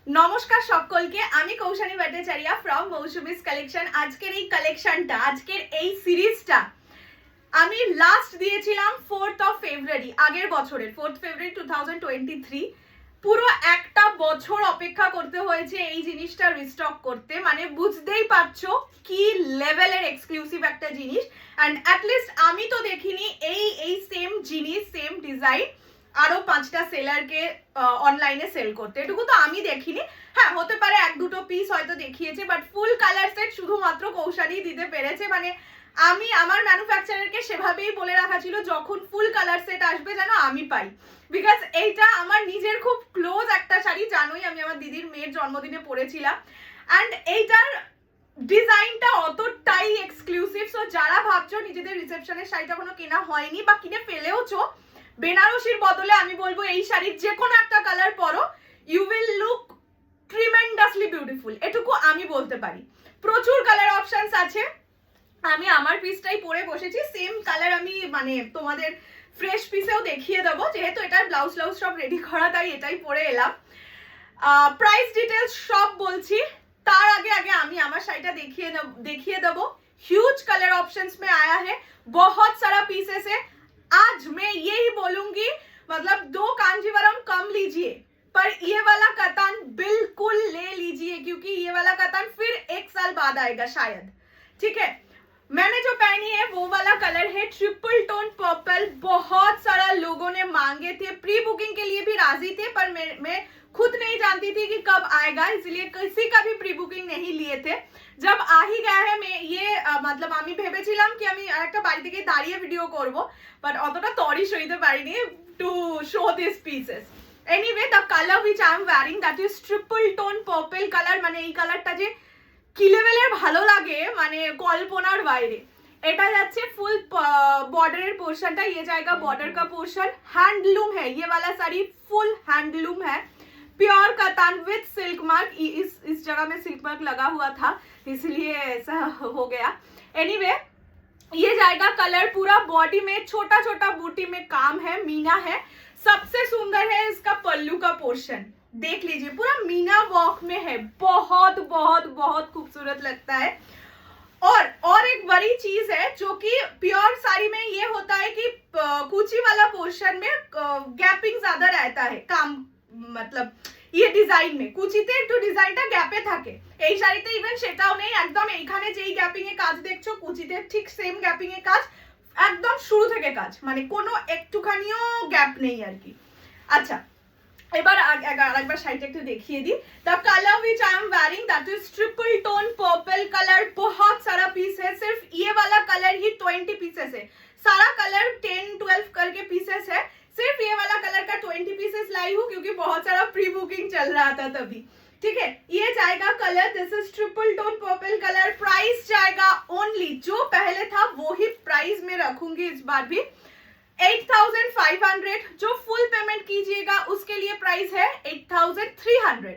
নমস্কার সকলকে, আমি কৌশানী ভট্টাচার্য ফ্রম মৌসুমিস কালেকশন। আজকের এই কালেকশনটা, আজকের এই সিরিজটা আমি লাস্ট দিয়েছিলাম 4th of February, আগের বছরের 4th February 2023। পুরো একটা বছর অপেক্ষা করতে হয়েছে এই জিনিসটা রিস্টক করতে, মানে বুঝতেই পারছো কি লেভেলের এক্সক্লুসিভ একটা জিনিস। অ্যান্ড অ্যাটলিস্ট আমি তো দেখিনি এই সেম জিনিস, সেম ডিজাইন আরো 5টা সেলারকে অনলাইনে সেল করতে, এটুকু তো আমি দেখিনি। হ্যাঁ, হতে পারে এক দুটো পিস হয়তো দেখিয়েছে, বাট ফুল কালার সেট শুধুমাত্র কৌশানী দিতে পেরেছে। মানে আমি আমার ম্যানুফ্যাকচারারকে সেভাবেই বলে রাখা ছিল যখন ফুল কালার সেট আসবে যেন আমি পাই, বিকজ এইটা আমার নিজের খুব ক্লোজ একটা শাড়ি, জানোই আমি আমার দিদির মেয়ের জন্মদিনে পরেছিলাম। অ্যান্ড এইটার ডিজাইনটা অতটাই এক্সক্লুসিভ। সো যারা ভাবছো নিজেদের রিসেপশনের শাড়িটা কোনো কেনা হয়নি বা কিনে ফেলেওছো, বেনারসির বদলে আমি বলবো এই শাড়ির যে কোনো একটা কালার পরো, you will look tremendously beautiful, এটুকু আমি বলতে পারি। প্রচুর কালার অপশনস আছে, আমি আমার পিসটাই পরে বসেছি। সেম কালার আমি মানে তোমাদের ফ্রেশ পিসেও দেখিয়ে দেবো, যেহেতু এটার ব্লাউজ সব রেডি করা, তাই এটাই পরে এলাম। প্রাইস ডিটেলস সব বলছি, तार आगे आगे आमी आमार शाड़ीटा देखिए देबो। ह्यूज कलर ऑप्शंस में आया है, बहुत सारा पीसेस है। आज मैं यही बोलूंगी, मतलब 2 कांजीवरम कम लीजिए, पर ये वाला कतान बिल्कुल ले लीजिए, क्योंकि ये वाला कतान फिर 1 साल बाद आएगा शायद। ठीक है, मैंने जो पहनी है वो वाला कलर है ट्रिपल टोन पर्पल। बहुत सारा लोगों ने मांगे थे, प्री बुकिंग के लिए भी राजी थे, पर मैं खुद नहीं जानती थी कि कब आएगा, इसलिए किसी का भी प्री बुकिंग नहीं लिए थे। जब आ ही गया है, मैं ये मतलब আমি ভেবেছিলাম কি আমি আরেকটা বাড়ি থেকে দাঁড়িয়ে ভিডিও করব, বাট অতটা তরি সইতে পারিনি to show this pieces. Anyway, the colour which I am wearing that is triple tone purple colour. মানে এই কালারটা যে কি লেভেলের ভালো লাগে, মানে কল্পনার বাইরে। এটা যাচ্ছে ফুল बॉर्डर पोर्शन था, ये जाएगा बॉर्डर का पोर्शन। हैंडलूम है ये वाला साड़ी, फुल हैंडलूम है, प्योर कतान विद सिल्क मार्क। इस जगह में सिल्क मार्क लगा हुआ था, इसलिए ऐसा हो गया। एनीवे, ये जाएगा कलर पूरा बॉडी में, छोटा छोटा बूटी में काम है, मीना है। सबसे सुंदर है इसका पल्लू का पोर्शन, देख लीजिए पूरा मीना वर्क में है, बहुत बहुत बहुत खूबसूरत लगता है। और एक बड़ी चीज है जो कि प्योर साड़ी में ये होता है कि कुची वाला पोर्शन में गैपिंग ज्यादा रहता है, काम मतलब ये ডিজাইন में কুচিতে একটু ডিজাইনটা গ্যাপে থাকে, এই শাড়িতে ইভেন সেটাও নেই। একদম এইখানে যেই গ্যাপিং এ কাজ দেখছো, কুচিতে ঠিক সেম গ্যাপিং এ কাজ, একদম শুরু থেকে কাজ, মানে কোনো একটুখানিও গ্যাপ নেই আর কি। আচ্ছা, এবার আরেকবার শাড়িটা একটু দেখিয়ে দিই। The colour which I am wearing that is triple tone purple colour. बहुत सारा पीस है, सिर्फ ये वाला कलर ही 20 पीसेस है, सारा कलर 10-12 करके पीसेस है। सिर्फ ये वाला कलर का 20 पीसेस लाई हूँ, क्योंकि बहुत सारा प्री बुकिंग चल रहा था तभी। ठीक है, ये जाएगा colour, this is triple tone purple colour. Price जाएगा ओनली, जो पहले था वो ही प्राइस में रखूंगी इस बार भी, 8500। जो फुल पेमेंट कीजिएगा उसके लिए प्राइस है 8300।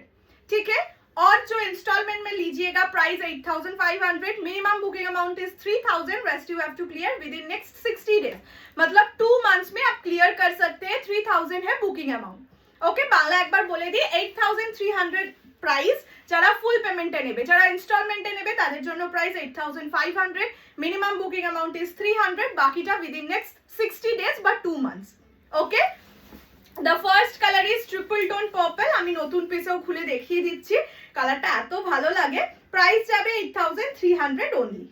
ठीक है, और जो इंस्टॉलमेंट में लीजिएगा price 8500। Minimum booking amount is 3000, rest you have to clear within next 60 days, मतलब 2 मंथ्स में आप क्लियर कर सकते हैं। 3000 है बुकिंग अमाउंट। ओके, बांग्ला एक बार बोले दी, 8300 प्राइस যারা ফুল পেমেন্টে নেবে, যারা ইনস্টলমেন্টে নেবে তাদের জন্য price 8500। Minimum booking amount is 300, বাকিটা উইদিন নেক্সট 60 ডেজ বা 2 months. Okay, the first colour is triple tone purple. আমি নতুন পিসেও খুলে দেখিয়ে দিচ্ছি, কালারটা এত ভালো লাগে। প্রাইস যাবে 8300 অনলি।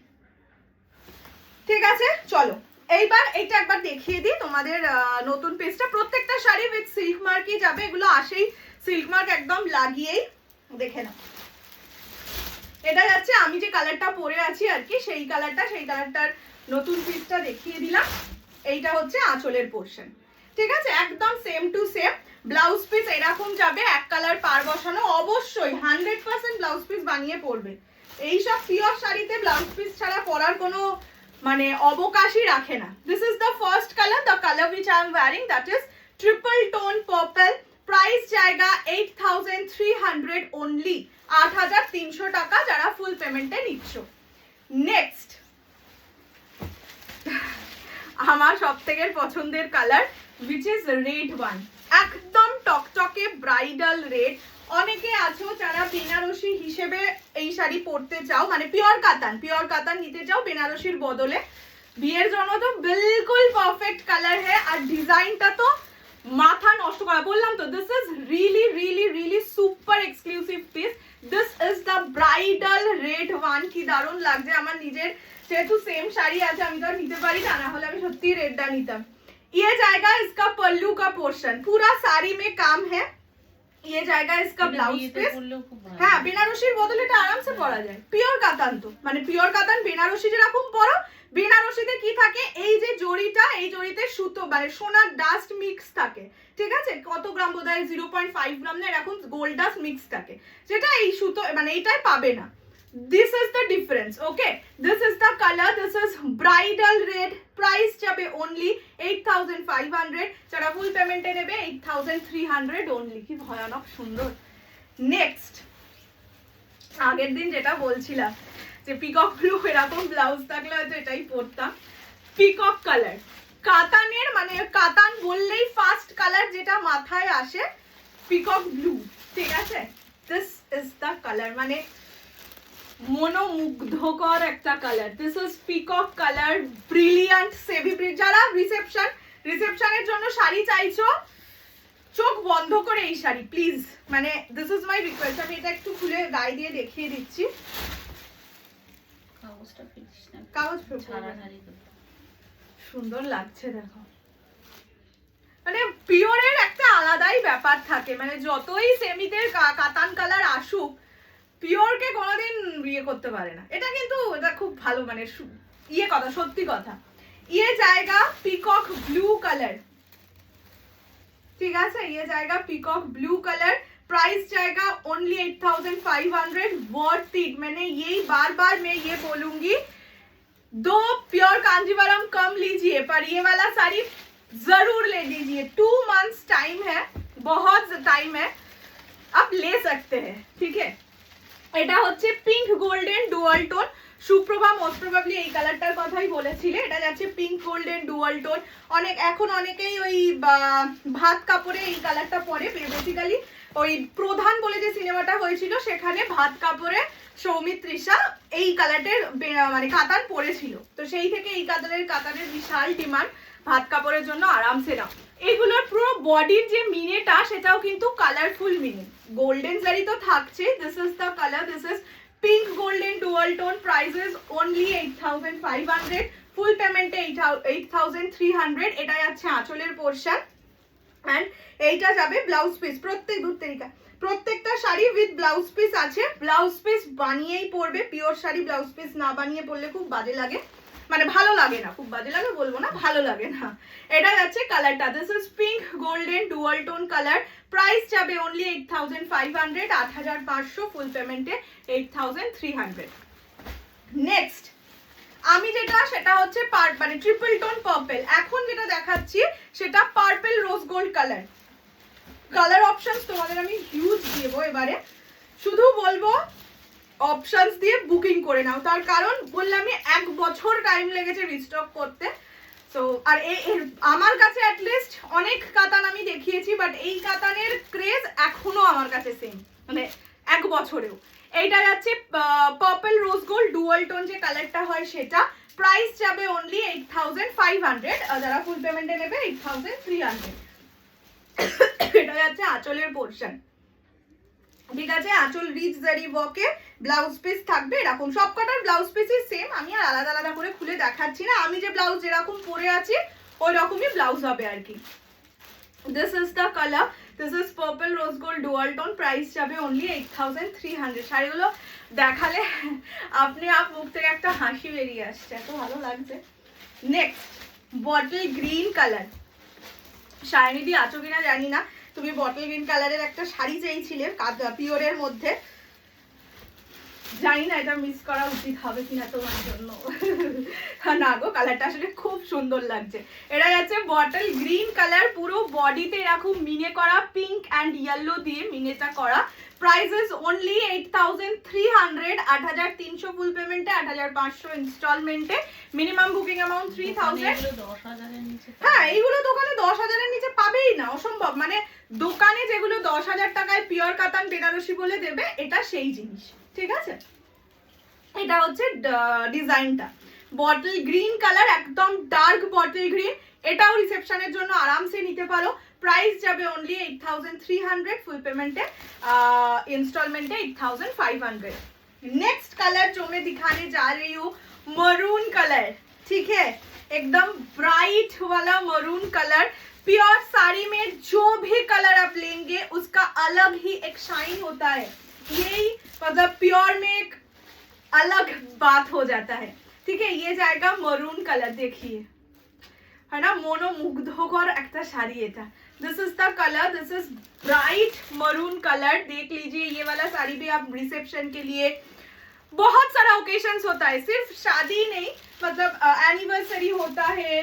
ঠিক আছে, চলো এইবার এইটা একবার দেখিয়ে দিই তোমাদের নতুন পিসটা। প্রত্যেকটা শাড়ি উইথ সিল্ক মার্কই যাবে, এগুলো আসেই সিল্ক মার্ক একদম লাগিয়েই, দেখে নাও। এটা যাচ্ছে আমি যে কালারটা পরে আছি আর কি, সেই কালারটার নতুন পিসটা দেখিয়ে দিলাম। এইটা হচ্ছে আঁচলের পোর্শন। ঠিক আছে, একদম same to same. Blouse piece এরকম যাবে, এক কালার পার বসানো, অবশ্যই 100% ব্লাউজ পিস বানিয়ে পরবে। এইসব পিওর শাড়িতে ব্লাউজ পিস ছাড়া পরার কোনো মানে অবকাশই রাখে না। This is the first colour, the colour which I am wearing that is triple tone purple। Price জায়গা 8300 অনলি, 8300 টাকা যারা ফুল পেমেন্টে নিচ্ছ। নেক্সট, আমার সবথেকে পছন্দের colour which is red one, একদম টকটকে ব্রাইডাল রেড। অনেকে আছো বেনারসি হিসেবে এই শাড়ি পরতে চাও, মানে পিওর কাতান নিতে চাও বেনারসির বদলে, বিয়ের জন্য তো বিলকুল পারফেক্ট কালার হ্যাঁ। আর ডিজাইনটা তো মাথা নষ্ট করা, বললাম তো this is really really really super exclusive piece. This is the bridal red one. কি দারুণ লাগছে, আমার নিজের যেহেতु सेम শাড়ি আছে আমি তো আর নিতে পারি না, না হলে আমি সত্যি রেডটা নিতাম। ये जाएगा इसका पल्लू का पोर्शन, पूरा साड़ी में काम है। ये जाएगा इसका ब्लाउज पीस। হ্যাঁ বেনারসির বদলে এটা আরামসে পরা যায়, পিওর কাতান তো, মানে পিওর কাতান বেনারসি যেরকম পরো, বেনারসিতে কি থাকে এই যে জড়িটা, এই জড়িতে সুতো মানে সোনার ডাস্ট মিক্স থাকে, ঠিক আছে? কত গ্রাম বোধহয় 0.5 গ্রাম না এরকম গোল্ড ডাস্ট মিক্স থাকে, যেটা এই সুতো মানে এইটাই পাবে না। This is the difference, okay? This is the color. This is bridal red. Price যাবে only 8500, যারা ফুল পেমেন্টে নেবে 8300 only। কি ভয়ানক সুন্দর। নেক্সট, আগের দিন যেটা বলছিলাম যে পিকক ব্লু এরকম ব্লাউজ থাকলে হয়তো এটাই পরতাম। পিকক কালার, কাতানের মানে কাতান বললেই ফার্স্ট কালার যেটা মাথায় আসে পিকক ব্লু, ঠিক আছে? দিস ইজ দ্য কালার, মানে মনোমুগ্ধকর একটা colour. This is peacock colour, brilliant Sevi print. যারা রিসেপশনের জন্য শাড়ি চাইছো চোখ বন্ধ করে এই শাড়ি প্লিজ, মানে দিস ইজ মাই রিকোয়েস্ট। আমি এটা একটু খুলে গায়ে দিয়ে দেখিয়ে দিচ্ছি। কাগজ সুন্দর লাগছে দেখো, মানে পিওরের একটা আলাদাই ব্যাপার থাকে, মানে যতই সেমিদের কাতান কালার আসুক পিওরকে কোনোদিন ইয়ে করতে পারে না। এটা কিন্তু এটা খুব ভালো, মানে ইয়ে কথা, সত্যি কথা। ইয়ে জায়গা পিকক ব্লু কালার, ঠিক আছে? ये जाएगा पीकॉक ब्लू कलर। प्राइस जाएगा ओनली 8500। वर्थ इट, मैंने यही बार बार मैं ये बोलूंगी, 2 प्योर कांजीवरम कम लीजिए पर ये वाला साड़ी जरूर ले लीजिए। 2 मंथ्स टाइम है, बहुत टाइम है, आप ले सकते हैं, ठीक है? এটা হচ্ছে pink golden dual tone. Suprabha most probably এই কালারটার কথাই বলেছিলে। এটা যাচ্ছে পিঙ্ক গোল্ডেন ডুয়াল টোন। এখন অনেকেই ওই ভাত কাপড়ে এই কালারটা পরে, বেসিক্যালি ওই প্রধান বলে যে সিনেমাটা হয়েছিল সেখানে ভাত কাপড়ে সৌমিত্রিষা এই কালারটার মানে কাতান পরেছিল, তো সেই থেকে এই কাতানের বিশাল ডিমান্ড ভাত কাপড়ের জন্য আরামসে নাও। এগুলোর পুরো বডির যে মিনেটা সেটাও কিন্তু কালারফুল মিনে, গোল্ডেন জারি তো থাকছে। This is the colour, this is pink golden dual tone. Price is only 8500, ফুল পেমেন্টে 8300। এটা যাচ্ছে আঁচলের পোর্শন এন্ড এইটা যাবে ব্লাউজ পিস। প্রত্যেকটা শাড়ি উইথ ব্লাউজ পিস আছে। ব্লাউজ পিস বানিয়েই পরবে, পিওর শাড়ি ব্লাউজ পিস না বানিয়ে পরলে খুব বাজে লাগে, মানে ভালো লাগে না, খুব বাজে লাগে বলবো না, ভালো লাগে না। এটা যাচ্ছে কালারটা, this is pink golden dual tone colour. Price যাবে অনলি 8500, 8500, ফুল পেমেন্টে 8300। নেক্সট আমি যেটা, সেটা হচ্ছে মানে ট্রিপল টোন পার্পল। এখন যেটা দেখাচ্ছি সেটা purple rose gold colour. Colour options তোমাদের আমি হিউজ দেবো এবারে, শুধু বলবো অপশনস দিয়ে বুকিং করে নাও, তার কারণ বললাম আমি 1 বছর টাইম লেগেছে রিস্টক করতে। সো আর আমার কাছে অ্যাটলিস্ট অনেক কাতান আমি দেখিয়েছি, বাট এই কাতানের ক্রেজ এখনো আমার কাছে সেম, মানে 1 বছরেও। এইটা যাচ্ছে purple rose gold dual tone যে কালারটা হয় সেটা। প্রাইস যাবে অনলি 8500, যারা ফুল পেমেন্টে নেবে 8300। এটা যাচ্ছে আঁচলের পোর্শন, ঠিক আছে? আঁচল রিচ জারি ওয়ার্কে ব্লাউজ পিস থাকবে এরকম। সবকটার ব্লাউজ পিসই সেম, আমি আর আলাদা আলাদা করে খুলে দেখাচ্ছি না, আমি যে ব্লাউজ যেরকম পরে আছি ওই রকমই ব্লাউজ হবে আর কি। This is the colour, this is purple rose gold dual tone. Price যাবে অনলি 8300। শাড়িগুলো দেখালে আপনি মুখ থেকে একটা হাসি বেরিয়ে আসছে, এত ভালো লাগছে। Next bottle green colour. শাইনিদি আছো কিনা জানি না, তুমি বটল গ্রিন কালারের একটা শাড়ি চেয়েছিলে পিওরের মধ্যে। জানি না এটা মিস করা উচিত হবে কিনা তোমার জন্য। না গো, কালারটা আসলে খুব সুন্দর লাগছে। এটা যাচ্ছে বটল গ্রিন কালার, পুরো বডিতে এরকম মিনে করা, পিঙ্ক অ্যান্ড ইয়েলো দিয়ে মিনেটা করা। প্রাইসেস অনলি 8300, 8300 ফুল পেমেন্টে, 8500 ইনস্টলমেন্টে, মিনিমাম বুকিং অ্যামাউন্ট 3000। হ্যাঁ, এইগুলো দোকানে 10,000-এর নিচে পাবেই না, অসম্ভব। মানে দোকানে যেগুলো 10,000 টাকায় পিওর কাতান বেনারসি বলে দেবে, এটা সেই জিনিস, ঠিক আছে? এটা হচ্ছে ডিজাইনটা, বটল গ্রিন কালার, একদম ডার্ক বটল গ্রিন। এটাও রিসেপশনের জন্য আরামসে নিতে পারো। प्राइस যাবে অনলি 8300, ফুল পেমেंटे, इंस्टॉलमेंट है 8500। नेक्स्ट कलर जो मैं दिखाने जा रही हूँ, मरून कलर, ठीक है, एकदम ब्राइट वाला मरून कलर। प्योर साड़ी में जो भी कलर आप लेंगे उसका अलग ही एक शाइन होता है, यही मतलब प्योर में एक अलग बात हो जाता है, ठीक है? ये जाएगा मरून कलर, देखिए है ना, मनोमुग्धकर एक शाड़ी এটা। This is the colour, this is bright maroon colour. देख लीजिए, ये वाला साड़ी भी आप रिसेप्शन के लिए, बहुत सारा ओकेशंस होता है, सिर्फ शादी नहीं, मतलब एनिवर्सरी होता है,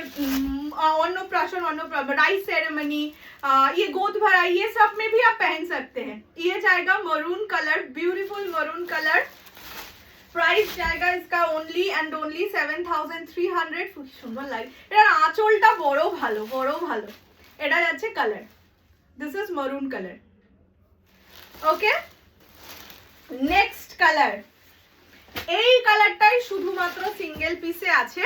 अन्नप्राशन, राइस सेरेमनी, ये गोद भराई, ये सब में भी आप पहन सकते हैं। ये जाएगा maroon colour, beautiful maroon colour. Price जाएगा इसका ओनली एंड ओनली 7300। খুব সুন্দর লাগে, এটার আঁচলটা বড় ভালো, বড় ভালো। এটা যাচ্ছে colour, this is maroon colour. Okay, next colour, এই কালারটাই শুধুমাত্র সিঙ্গেল পিসে আছে।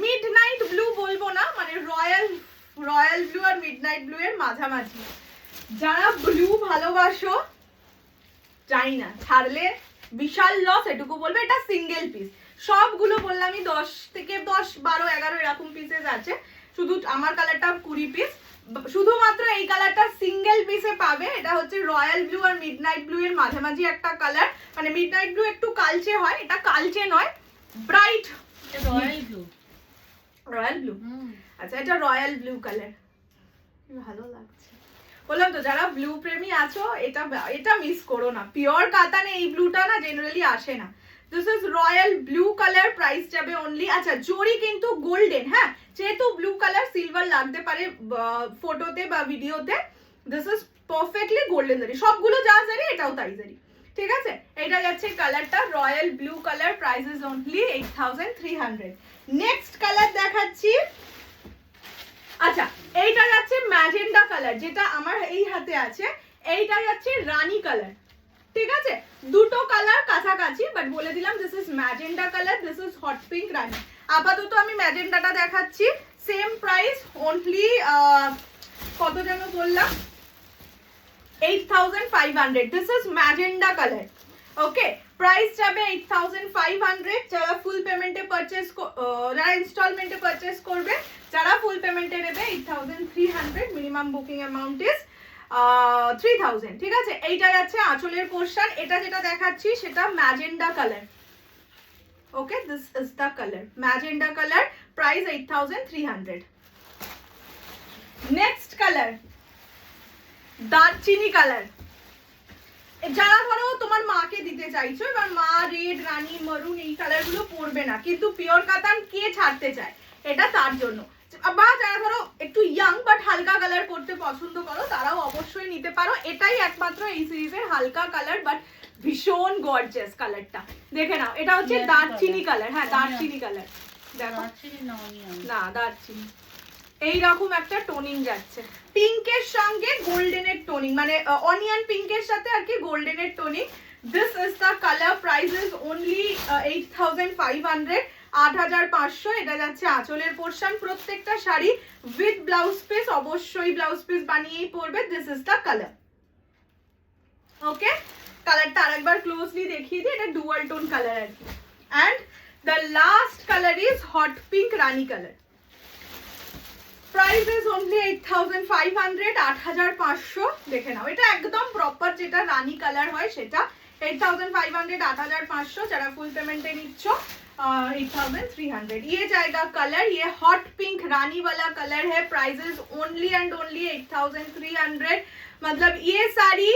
মিডনাইট ব্লু বলবো না, মানে রয়্যাল ব্লু আর মিডনাইট ব্লু এর মাঝামাঝি। যারা ব্লু ভালোবাসো, জানি না, ছাড়লে বিশাল লস, এটুকু বলবে। এটা সিঙ্গেল পিস, সবগুলো বললামই 10 থেকে 10, 12, 11 এরকম পিসেস আছে, শুধু আমার কালারটা 20 পিস। শুধুমাত্র এই কালারটা সিঙ্গেল পিসে পাবে। এটা হচ্ছে রয়্যাল ব্লু আর মিডনাইট ব্লু এর মাঝামাঝি একটা কালার, মানে মিডনাইট ব্লু একটু কালচে হয়, এটা কালচে নয়, ব্রাইট রয়্যাল ব্লু। আচ্ছা, এটা রয়্যাল ব্লু কালার, ভালো লাগছে। বললাম তো, যারা ব্লু প্রেমী আছো, এটা মিস করো না। পিওর কাতানে এই ব্লুটা না জেনারেলি আসে না। This is royal blue colour, price যাবে অনলি, আচ্ছা জরি কিন্তু গোল্ডেন, হ্যাঁ, যেহেতু ব্লু কালার সিলভার লাগতে পারে ফটোতে বা ভিডিওতে, দিস ইজ পারফেক্টলি গোল্ডেন জারি, সবগুলো যা জারি এটাও তাই জারি, ঠিক আছে? এটা যাচ্ছে কালারটা royal blue colour, price is only 8300। Next colour দেখাচ্ছি, আচ্ছা এইটা যাচ্ছে ম্যাজেন্ডা কালার, যেটা আমার এই হাতে আছে। এইটা যাচ্ছে রানী কালার, ঠিক আছে? দুটো কালার কাছাকাছি, বাট বলে দিলাম this is magenta colour, this is hot pink রানী। আপাতত আমি ম্যাজেন্ডাটা দেখাচ্ছি, সেম প্রাইস অনলি, কত যেন বললাম, 8500। This is magenta colour, okay? Price যাবে 8500। যারা ফুল পেমেন্টে পারচেজ, যারা ইনস্টলমেন্টে পারচেজ করবে, যারা ফুল পেমেন্টে নেবে 8300, মিনিমাম বুকিং অ্যামাউন্ট ইজ 3000, ঠিক আছে? এইটা যাচ্ছে আঁচলের পোর্শন। এটা যেটা দেখাচ্ছি সেটা magenta colour, okay? This is the colour, magenta colour, price 8300। Next colour, দারচিনি কালার। যারা ধরো তোমার মাকে দিতে চাইছো, এবার মা রেড, রানী, মরুন এই কালারগুলো পরবে না, কিন্তু পিওর কাতান কে ছাড়তে চায়, এটা তার জন্য। বা যারা ধরো একটু ইয়াং বাট হালকা কালার পরতে পছন্দ করো, তারাও অবশ্যই নিতে পারো। এটাই একমাত্র এই সিরিজের হালকা কালার, বাট ভীষণ গর্জিয়াস কালারটা, দেখে নাও। এটা হচ্ছে দারচিনি কালার, হ্যাঁ দারচিনি কালার, দেখো না, দারচিনি এইরকম একটা টোনিং যাচ্ছে, পিঙ্কের সঙ্গে গোল্ডেনের টোনিং, মানে অনিয়ন পিঙ্কের সাথে আর কি গোল্ডেনের toning. This is the colour, price is only 8500, 8500। এটা যাচ্ছে আঁচলের পোর্শন। প্রত্যেকটা শাড়ি উইথ ব্লাউজ পিস, অবশ্যই ব্লাউজ পিস বানিয়েই পরবে। This is the colour, okay? কালারটা আরেকবার ক্লোজলি দেখিয়ে দিই, এটা ডুয়াল টোন কালার আর কি। And the last colour is hot pink Rani colour. Price is only 8500, 8500। দেখে নাও, এটা একদম প্রপার যেটা রানী কালার হয় সেটা। 8500, 8500। যারা ফুল পেমেंटे নিচ্ছ 8300। ये जाएगा कलर, ये हॉट पिंक रानी वाला कलर है। Price is only and only 8300। मतलब ये साड़ी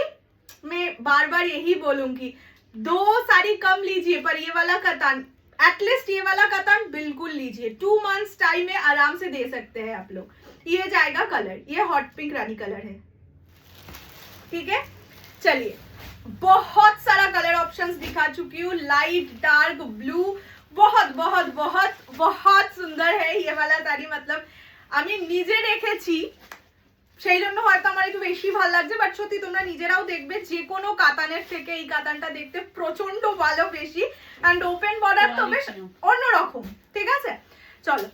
मैं बार बार यही बोलूंगी, 2 साड़ी कम लीजिए पर ये वाला कतान, एटलीस्ट ये वाला कतान बिल्कुल लीजिए। 2 मंथ्स टाइम में आराम से दे सकते हैं आप लोग। ये जाएगा कलर, ये हॉट पिंक रानी कलर है, ठीक है। चलिए, बहुत सारा कलर ऑप्शंस दिखा चुकी हूँ, लाइट डार्क ब्लू, बहुत बहुत बहुत बहुत সুন্দর है ये वाला শাড়ি। मतलब আমি নিজে রেখেছি সেই জন্য হয়তো আমার একটু বেশি ভালো লাগছে, বাট সত্যি তোমরা নিজেরাও দেখবে যে কোনো কাতানের থেকে এই কাতানটা দেখতে প্রচন্ড ভালো বেশি, অ্যান্ড ওপেন বর্ডার তো বেশ অন্যরকম, ঠিক আছে। চলো,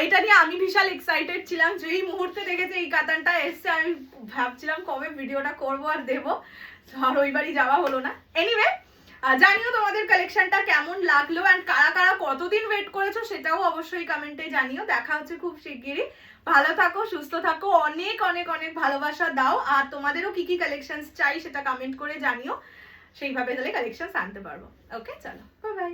এটা নিয়ে আমি বিশাল এক্সাইটেড ছিলাম, যেই মুহূর্তে দেখেছি এই কাতানটা এসছে আমি ভাবছিলাম কবে ভিডিওটা করবো আর দেবো, আর ওইবারই যাওয়া হলো না। এনিওয়ে, জানিও তোমাদের কালেকশনটা কেমন লাগলো, অ্যান্ড কারা কারা কতদিন ওয়েট করেছো সেটাও অবশ্যই কমেন্টে জানিও। দেখা হচ্ছে খুব শিগগিরই। ভালো থাকো, সুস্থ থাকো, অনেক অনেক অনেক ভালোবাসা দাও, আর তোমাদেরও কি কি কালেকশনস চাই সেটা কমেন্ট করে জানিও, সেইভাবে তাহলে কালেকশনস আনতে পারবো। ওকে, চলো, বাই বাই।